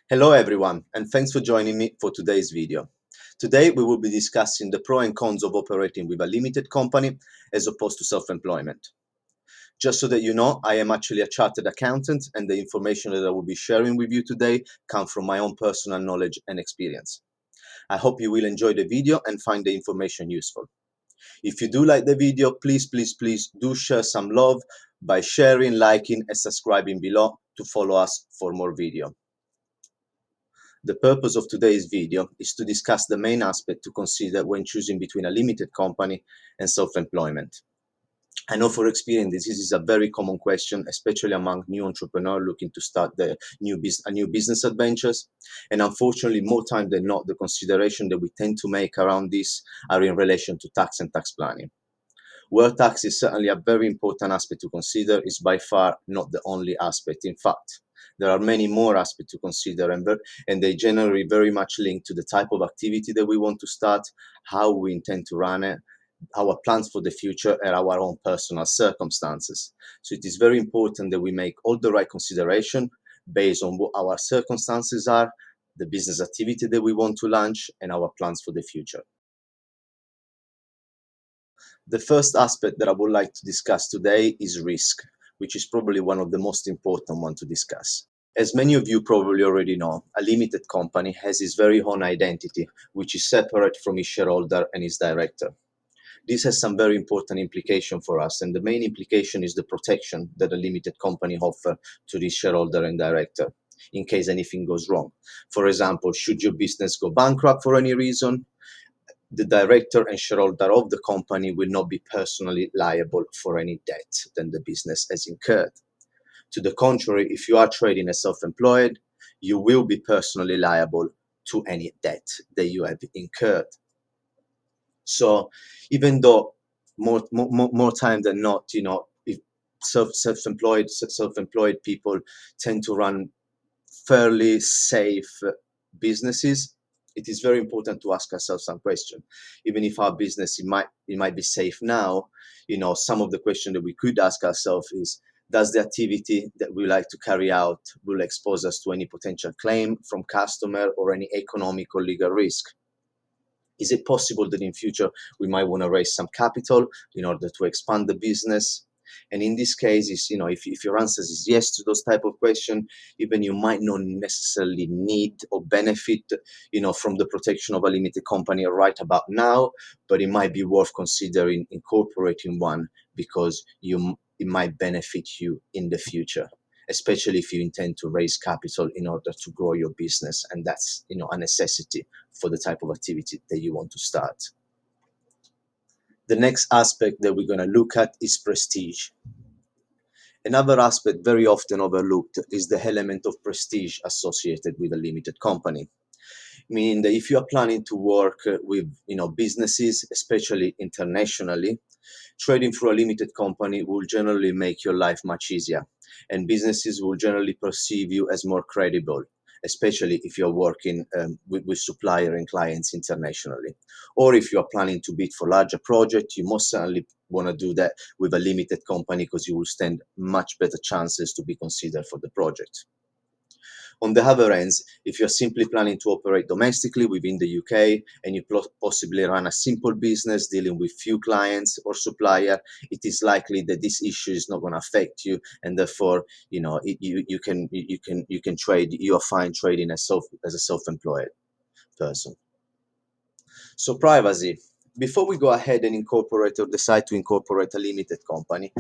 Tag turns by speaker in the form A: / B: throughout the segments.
A: Hello everyone, and thanks for joining me for today's video. Today we will be discussing the pros and cons of operating with a limited company as opposed to self-employment. Just so that you know, I am actually a chartered accountant and the information that I will be sharing with you today comes from my own personal knowledge and experience. I hope you will enjoy the video and find the information useful. If you do like the video, please do share some love by sharing, liking and subscribing below to follow us for more video. The purpose of today's video is to discuss the main aspect to consider when choosing between a limited company and self-employment. I know for experience this is a very common question, especially among new entrepreneurs looking to start a new business adventures. And unfortunately, more time than not, the consideration that we tend to make around this are in relation to tax and tax planning. Where tax is certainly a very important aspect to consider, is by far not the only aspect. In fact, there are many more aspects to consider, and they generally very much link to the type of activity that we want to start, how we intend to run it, our plans for the future, and our own personal circumstances. So it is very important that we make all the right consideration based on what our circumstances are, the business activity that we want to launch, and our plans for the future. The first aspect that I would like to discuss today is risk, which is probably one of the most important ones to discuss. As many of you probably already know, a limited company has its very own identity, which is separate from its shareholder and its director. This has some very important implication for us, and the main implication is the protection that a limited company offers to the shareholder and director in case anything goes wrong. For example, should your business go bankrupt for any reason, the director and shareholder of the company will not be personally liable for any debt that the business has incurred. To the contrary, if you are trading as self-employed, you will be personally liable to any debt that you have incurred. So even though more time than not, if self-employed people tend to run fairly safe businesses, it is very important to ask ourselves some question. Even if our business it might be safe now, some of the question that we could ask ourselves is, does the activity that we like to carry out will expose us to any potential claim from customer or any economic or legal risk? Is it possible that in future we might want to raise some capital in order to expand the business? And in this case, if your answer is yes to those type of questions, even you might not necessarily need or benefit, from the protection of a limited company right about now, but it might be worth considering incorporating one because it might benefit you in the future, especially if you intend to raise capital in order to grow your business, and that's a necessity for the type of activity that you want to start. The next aspect that we're going to look at is prestige. Another aspect very often overlooked is the element of prestige associated with a limited company. Meaning that if you are planning to work with businesses, especially internationally, trading through a limited company will generally make your life much easier, and businesses will generally perceive you as more credible, especially if you're working with supplier and clients internationally. Or if you are planning to bid for larger projects, you most certainly want to do that with a limited company because you will stand much better chances to be considered for the project. On the other end, if you're simply planning to operate domestically within the UK and you possibly run a simple business dealing with few clients or supplier, it is likely that this issue is not going to affect you, and therefore, you can trade. You are fine trading as a self-employed person. So privacy. Before we go ahead and incorporate or decide to incorporate a limited company,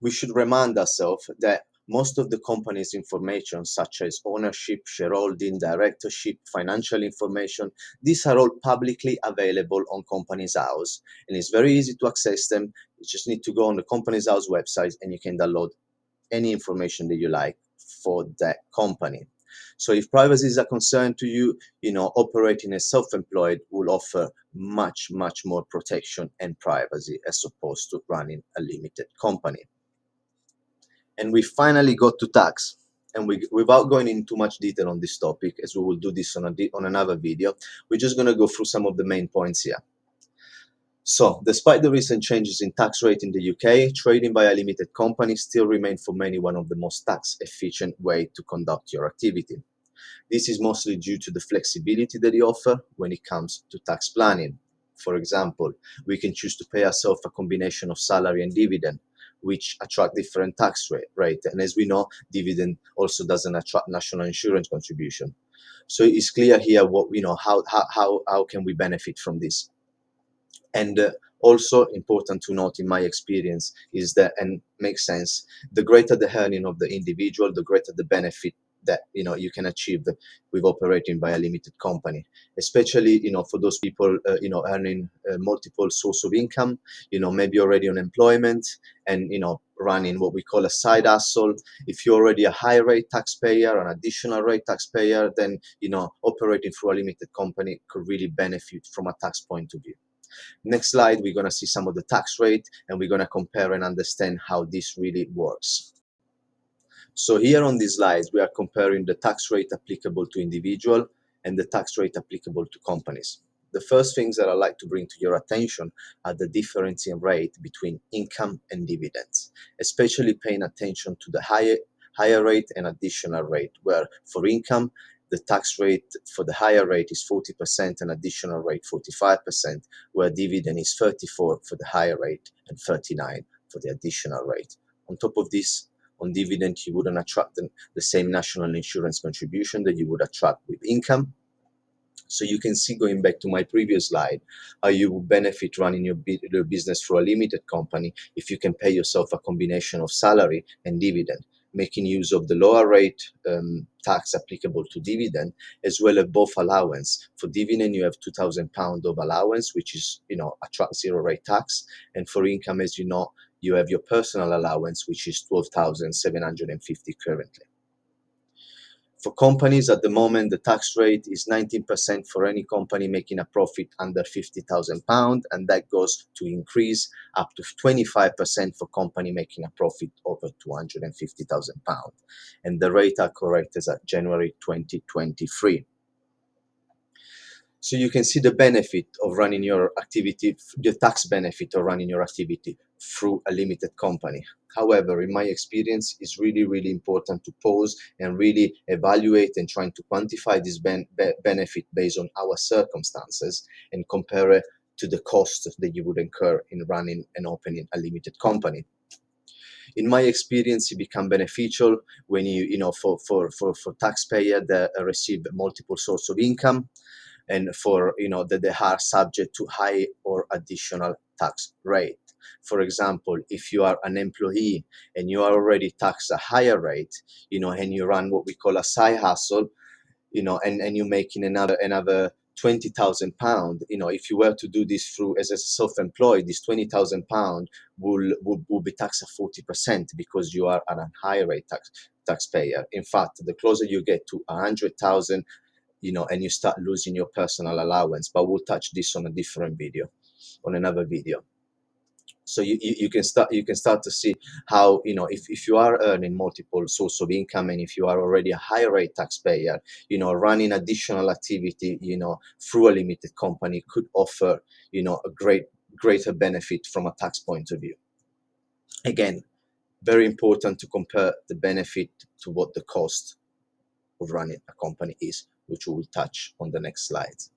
A: we should remind ourselves that most of the company's information, such as ownership, shareholding, directorship, financial information, these are all publicly available on Companies House, and it's very easy to access them. You just need to go on the Companies House website and you can download any information that you like for that company. So if privacy is a concern to you, operating as self-employed will offer much more protection and privacy as opposed to running a limited company. And we finally got to tax. And without going into much detail on this topic, as we will do this on another video, we're just going to go through some of the main points here. So, despite the recent changes in tax rate in the UK, trading by a limited company still remains for many one of the most tax efficient way to conduct your activity. This is mostly due to the flexibility that they offer when it comes to tax planning. For example, we can choose to pay ourselves a combination of salary and dividend, which attract different tax rate. And as we know, dividend also doesn't attract national insurance contribution. So it's clear here what how can we benefit from this. And also important to note in my experience is that, and makes sense, the greater the earning of the individual, the greater the benefit that you can achieve with operating by a limited company, especially for those people earning multiple source of income, maybe already on employment, and running what we call a side hustle. If you're already a high rate taxpayer, an additional rate taxpayer, then operating through a limited company could really benefit from a tax point of view. Next slide, we're going to see some of the tax rate, and we're going to compare and understand how this really works. So here on these slides, we are comparing the tax rate applicable to individual and the tax rate applicable to companies. The first things that I'd like to bring to your attention are the difference in rate between income and dividends, especially paying attention to the higher rate and additional rate, where for income, the tax rate for the higher rate is 40% and additional rate 45%, where dividend is 34 for the higher rate and 39 for the additional rate. On top of this, on dividend, you wouldn't attract the same national insurance contribution that you would attract with income. So you can see, going back to my previous slide, how you will benefit running your business through a limited company if you can pay yourself a combination of salary and dividend, making use of the lower rate tax applicable to dividend, as well as both allowance. For dividend, you have £2,000 of allowance, which is, attract zero rate tax. And for income, as you know, you have your personal allowance, which is 12,750 currently. For companies at the moment, the tax rate is 19% for any company making a profit under £50,000, and that goes to increase up to 25% for company making a profit over £250,000. And the rate are correct as at January 2023. So you can see the benefit of running your activity, the tax benefit of running your activity through a limited company. However, in my experience, it's really, really important to pause and really evaluate and trying to quantify this benefit based on our circumstances and compare it to the cost that you would incur in running and opening a limited company. In my experience, it become beneficial when for taxpayer that receive multiple sources of income, and for that they are subject to high or additional tax rate. For example, if you are an employee and you are already taxed a higher rate, and you run what we call a side hustle, and you're making another £20,000, if you were to do this through as a self-employed, this £20,000 will be taxed at 40% because you are at a higher rate taxpayer. In fact, the closer you get to 100,000, and you start losing your personal allowance. But we'll touch this on a different video, on another video. So you can start to see how, if you are earning multiple source of income, and if you are already a higher rate taxpayer, running additional activity, through a limited company could offer, a greater benefit from a tax point of view. Again, very important to compare the benefit to what the cost of running a company is, which we will touch on the next slides.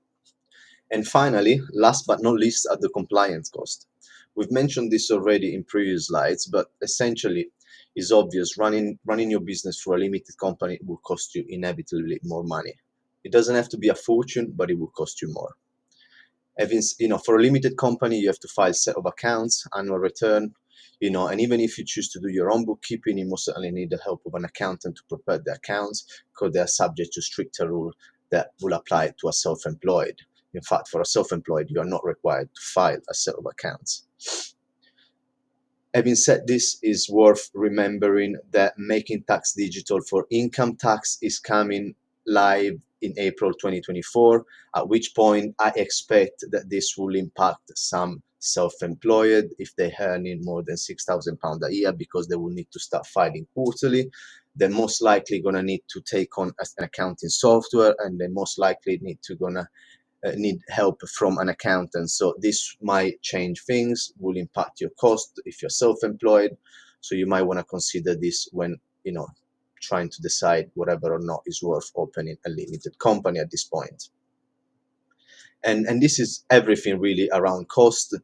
A: And finally, last but not least, are the compliance costs. We've mentioned this already in previous slides, but essentially it's obvious running your business through a limited company will cost you inevitably more money. It doesn't have to be a fortune, but it will cost you more. For a limited company, you have to file a set of accounts, annual return, and even if you choose to do your own bookkeeping, you most certainly need the help of an accountant to prepare the accounts, because they are subject to stricter rules that will apply to a self-employed. In fact, for a self-employed, you are not required to file a set of accounts. Having said this, it's worth remembering that Making Tax Digital for income tax is coming live in April 2024, at which point I expect that this will impact some self-employed if they're earning more than £6,000 a year, because they will need to start filing quarterly. They're most likely going to need to take on an accounting software, and they most likely need help from an accountant. So this might change things, will impact your cost if you're self-employed. So you might want to consider this when trying to decide whether or not it's worth opening a limited company at this point. And this is everything really around cost.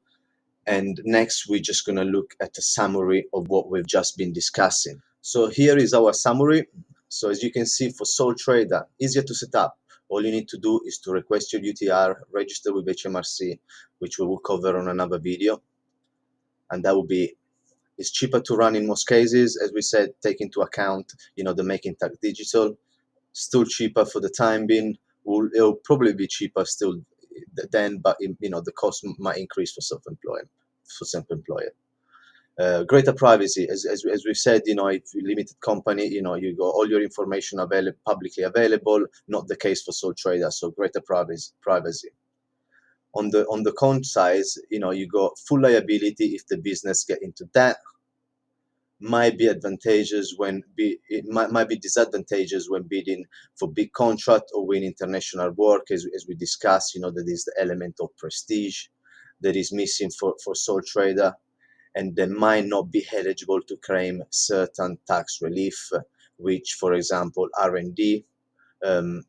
A: And next, we're just going to look at a summary of what we've just been discussing. So here is our summary. So as you can see, for sole trader, easier to set up. All you need to do is to request your UTR, register with HMRC, which we will cover on another video. And that will be, it's cheaper to run in most cases. As we said, take into account, the making tax digital. Still cheaper for the time being. It'll probably be cheaper still then, but the cost might increase for self-employed. Greater privacy, as we've said, if you limited company, you got all your information publicly available. Not the case for sole trader, so greater privacy. On the con side, you got full liability if the business get into debt. Might be advantageous it might be disadvantageous when bidding for big contract or win international work, as we discussed. That is the element of prestige that is missing for sole trader, and they might not be eligible to claim certain tax relief, which, for example, R&D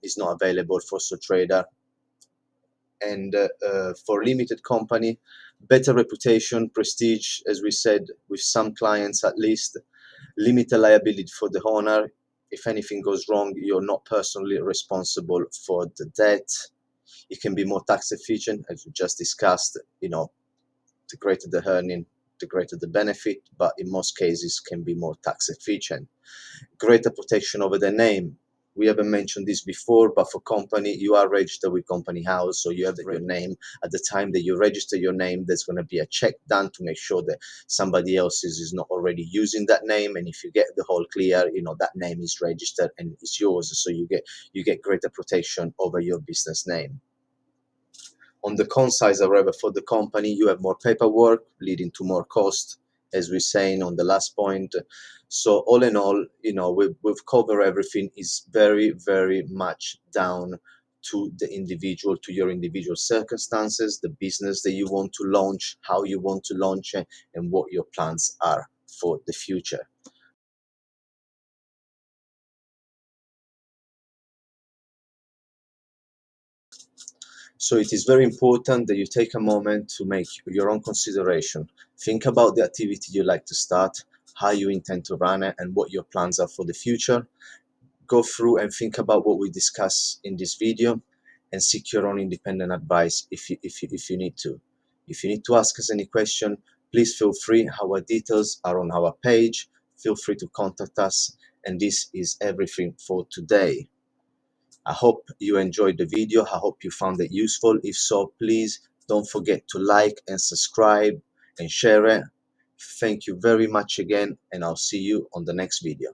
A: is not available for sole trader. And for limited company, better reputation, prestige, as we said, with some clients at least. Limited liability for the owner. If anything goes wrong, you're not personally responsible for the debt. It can be more tax efficient, as we just discussed. The greater the earning, the greater the benefit, but in most cases can be more tax efficient. Greater protection over the name. We haven't mentioned this before, but for company, you are registered with Company House, so you have your name. At the time that you register your name, there's going to be a check done to make sure that somebody else is not already using that name. And if you get the whole clear, that name is registered and it's yours, so you get greater protection over your business name. On the con side, however, for the company, you have more paperwork, leading to more cost, as we're saying on the last point. So all in all, we've covered everything. Is very, very much down to the individual, to your individual circumstances, the business that you want to launch, how you want to launch it, and what your plans are for the future. So it is very important that you take a moment to make your own consideration. Think about the activity you like to start, how you intend to run it, and what your plans are for the future. Go through and think about what we discussed in this video, and seek your own independent advice if you need to. If you need to ask us any question, please feel free. Our details are on our page. Feel free to contact us. And this is everything for today. I hope you enjoyed the video. I hope you found it useful. If so, please don't forget to like and subscribe and share it. Thank you very much again, and I'll see you on the next video.